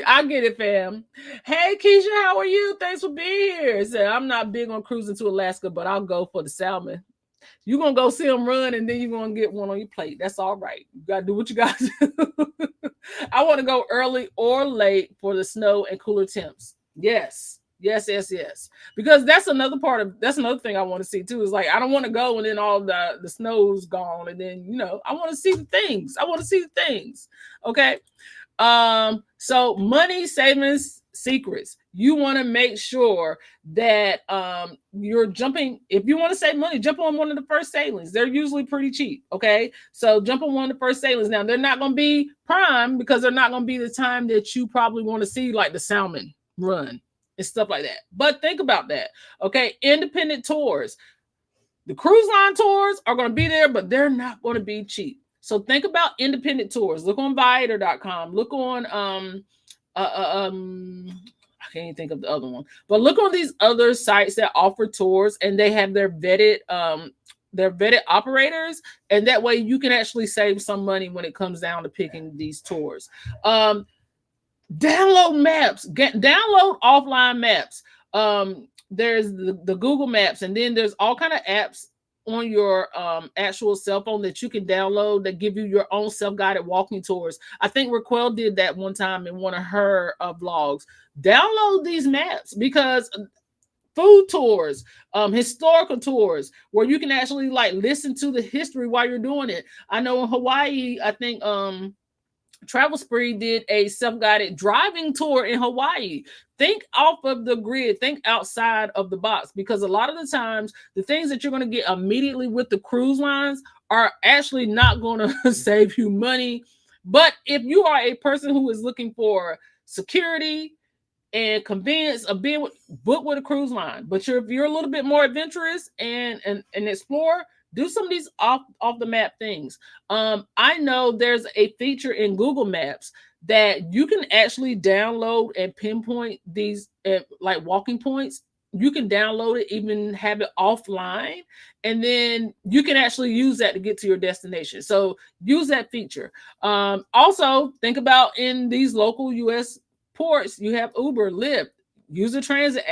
I get it, fam. Hey, Keisha, how are you? Thanks for being here. Said, I'm not big on cruising to Alaska, but I'll go for the salmon. You're going to go see them run, and then you're going to get one on your plate. That's all right. You got to do what you got to do. I want to go early or late for the snow and cooler temps. Yes. Because that's another thing I want to see, too. Is like, I don't want to go, and then all the snow's gone, and then, I want to see the things. Okay. So money, savings, secrets. You want to make sure that you're jumping. If you want to save money, jump on one of the first sailings. They're usually pretty cheap. Okay, so jump on one of the first sailings. Now they're not going to be prime because they're not going to be the time that you probably want to see like the salmon run and stuff like that. But think about that. Okay, independent tours. The cruise line tours are going to be there, but they're not going to be cheap. So think about independent tours. Look on Viator.com. Look on I can't even think of the other one, but look on these other sites that offer tours, and they have their vetted operators, and that way you can actually save some money when it comes down to picking these tours. Download maps. Download offline maps. There's the Google Maps, and then there's all kind of apps on your actual cell phone that you can download that give you your own self-guided walking tours. I think Raquel did that one time in one of her vlogs. Download these maps because food tours, historical tours, where you can actually like listen to the history while you're doing it. I know in Hawaii, I think Travel Spree did a self-guided driving tour in Hawaii. Think off of the grid, think outside of the box, because a lot of the times the things that you're going to get immediately with the cruise lines are actually not going to save you money. But if you are a person who is looking for security and convenience of being booked with a cruise line, but if you're a little bit more adventurous and explore, do some of these off the map things. I know there's a feature in Google Maps that you can actually download and pinpoint these like walking points. You can download it, even have it offline, and then you can actually use that to get to your destination. So use that feature. Also, think about in these local U.S. ports, you have Uber, Lyft, use the transit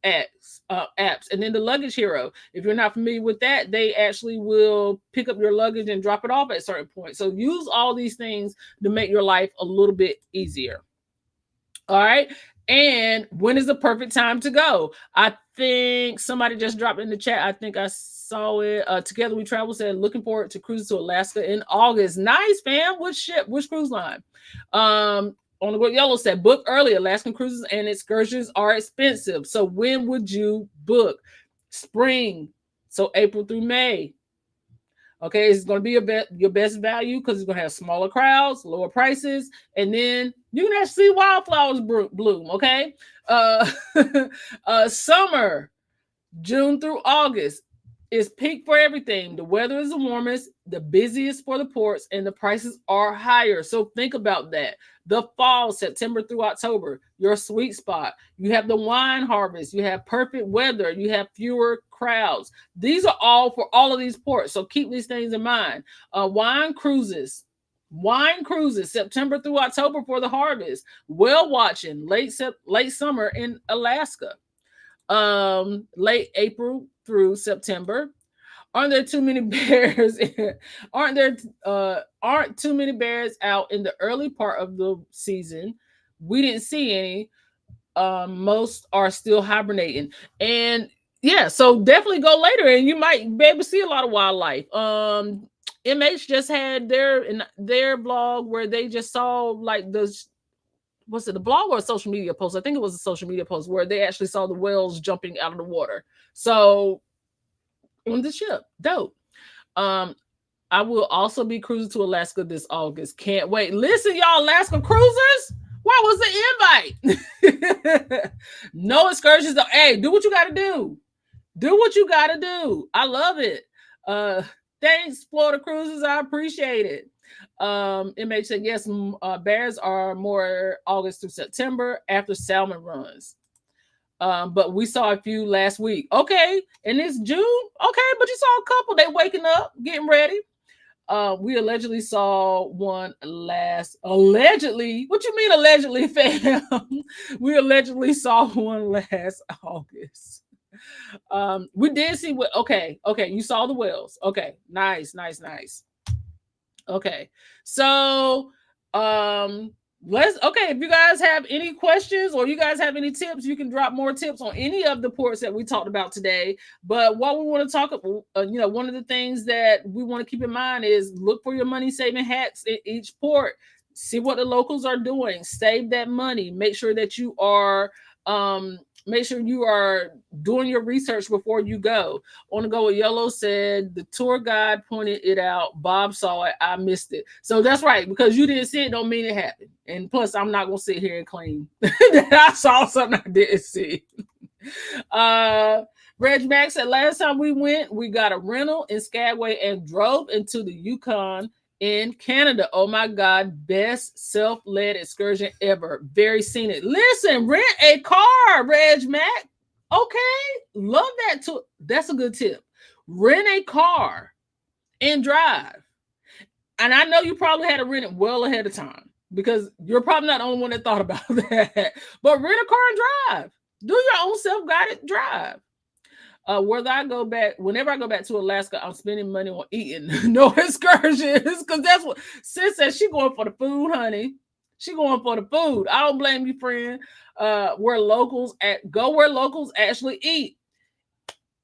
apps, and then the Luggage Hero. If you're not familiar with that, they actually will pick up your luggage and drop it off at certain points. So use all these things to make your life a little bit easier. All right. And when is the perfect time to go? I think somebody just dropped in the chat. I think I saw it. Together We Travel said, looking forward to cruising to Alaska in August. Nice, fam. Which ship? Which cruise line? On the Yellow said, book early. Alaskan cruises and excursions are expensive. So when would you book? Spring. So April through May. Okay, it's going to be your best value because it's going to have smaller crowds, lower prices, and then you can actually see wildflowers bloom. Okay, summer, June through August is peak for everything. The weather is the warmest, the busiest for the ports, and the prices are higher. So think about that. The fall, September through October, your sweet spot. You have the wine harvest. You have perfect weather. You have fewer crowds. These are all for all of these ports. So keep these things in mind. Wine cruises, September through October for the harvest. Whale watching, late summer in Alaska. Late April through September. Aren't there too many bears? Aren't too many bears out in the early part of the season? We didn't see any. Most are still hibernating. And yeah, so definitely go later and you might be able to see a lot of wildlife. MH just had their blog where they just saw like was it the blog or a social media post? I think it was a social media post where they actually saw the whales jumping out of the water. So on the ship, dope. I will also be cruising to Alaska this August. Can't wait. Listen, y'all, Alaska cruisers, where was the invite? No excursions. Hey, do what you got to do. Do what you got to do. I love it. Thanks, Florida Cruises. I appreciate it. MH said, yes, bears are more August through September after salmon runs. But we saw a few last week. Okay, and it's June. Okay, but you saw a couple. They waking up, getting ready. We allegedly saw one allegedly. What you mean allegedly, fam? We allegedly saw one last August. We did see what. Okay, you saw the whales. Okay, nice. Okay, so if you guys have any questions or you guys have any tips, you can drop more tips on any of the ports that we talked about today. But what we want to talk about, one of the things that we want to keep in mind is look for your money saving hacks in each port. see what the locals are doing, save that money, make sure that you are make sure you are doing your research before you go. On to go with Yellow said the tour guide pointed it out. Bob saw it. I missed it. So that's right, because you didn't see it don't mean it happened. And plus, I'm not gonna sit here and claim that I saw something I didn't see. Uh, Reg Max said last time we went, we got a rental in Skagway and drove into the Yukon in Canada. Oh my God, best self-led excursion ever. Very scenic. Listen, rent a car, Reg Mac. Okay, love that too. That's a good tip. Rent a car and drive. And I know you probably had to rent it well ahead of time because you're probably not the only one that thought about that. But rent a car and drive. Do your own self-guided drive. Whether I go back, whenever I go back to Alaska, I'm spending money on eating, no excursions, because that's what Sis says. She going for the food, honey. She going for the food. I don't blame you, friend. Where locals go where locals actually eat.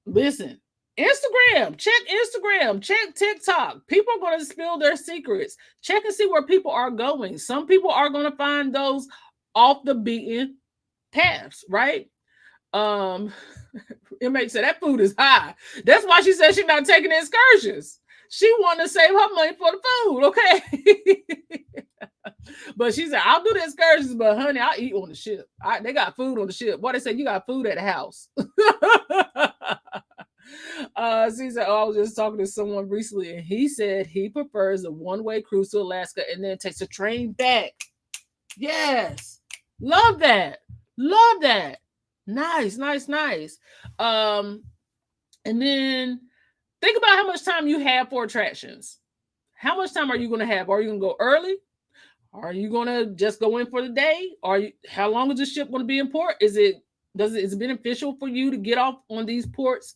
Listen, Instagram, check TikTok. People are going to spill their secrets. Check and see where people are going. Some people are going to find those off the beaten paths, right? It makes it that food is high. That's why she said she's not taking excursions. She wanted to save her money for the food, okay? But she said, I'll do the excursions, but honey, I'll eat on the ship. They got food on the ship. Boy, they said you got food at the house. She said, I was just talking to someone recently, and he said he prefers a one-way cruise to Alaska and then takes a train back. Yes. Love that. Love that. Nice. And then think about how much time you have for attractions. How much time are you going to have? Are you going to go early? Are you going to just go in for the day? How long is the ship going to be in port? Is it beneficial for you to get off on these ports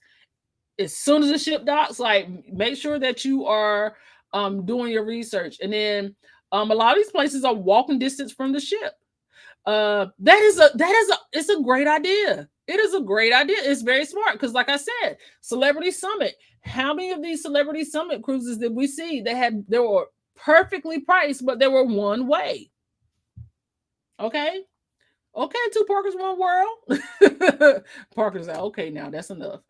as soon as the ship docks? Like, make sure that you are doing your research. And then a lot of these places are walking distance from the ship. It's a great idea. It is a great idea. It's very smart because, like I said, Celebrity Summit. How many of these Celebrity Summit cruises did we see? They were perfectly priced, but they were one way. Okay. Okay, two Parkers, one world. Parker's like, okay, now that's enough.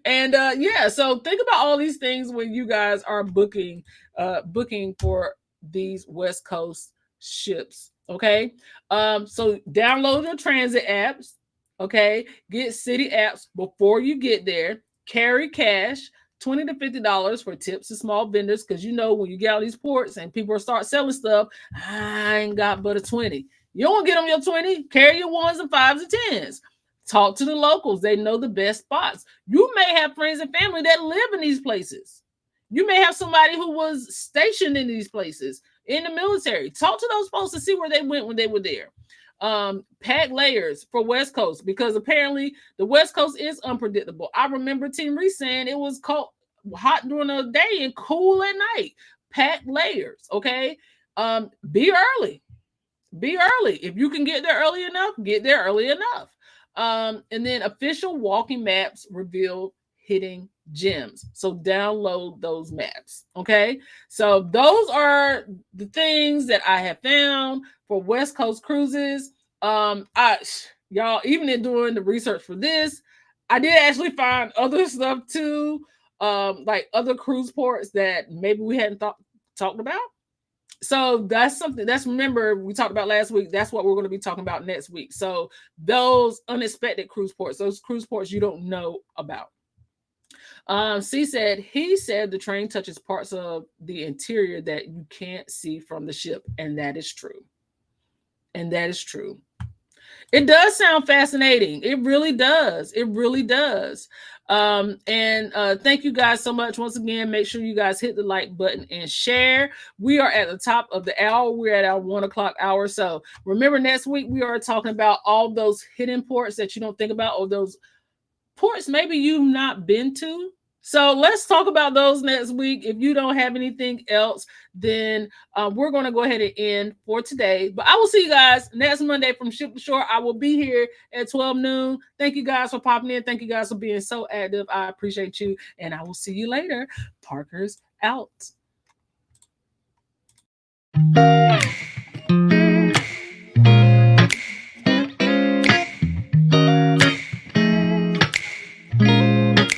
And yeah, so think about all these things when you guys are booking for these West Coast ships. Okay. So download your transit apps. Okay. Get city apps before you get there. Carry cash. $20 to $50 for tips to small vendors, because you know when you get out these ports and people start selling stuff, I ain't got but a 20. You don't get them your 20. Carry your ones and fives and tens. Talk to the locals. They know the best spots. You may have friends and family that live in these places. You may have somebody who was stationed in these places in the military. Talk to those folks to see where they went when they were there. Pack layers for West Coast, because apparently the West Coast is unpredictable. I remember Team Reese saying it was cold, hot during the day and cool at night. Pack layers, okay? Be early. Be early. If you can get there early enough, get there early enough. And then official walking maps reveal hidden gems. So download those maps. Okay. So those are the things that I have found for West Coast cruises. Y'all, even in doing the research for this, I did actually find other stuff too. Like other cruise ports that maybe we hadn't talked about. So that's something remember we talked about last week. That's what we're going to be talking about next week. So those unexpected cruise ports, those cruise ports you don't know about. He said the train touches parts of the interior that you can't see from the ship, and that is true. And that is true. It does sound fascinating. It really does. It really does. And thank you guys so much. Once again, make sure you guys hit the like button and share. We are at the top of the hour. We're at our 1 o'clock hour. So remember, next week we are talking about all those hidden ports that you don't think about, or those ports maybe you've not been to. So let's talk about those next week. If you don't have anything else, then we're going to go ahead and end for today. But I will see you guys next Monday from Ship to Shore. I will be here at 12 noon. Thank you guys for popping in. Thank you guys for being so active. I appreciate you. And I will see you later. Parker's out.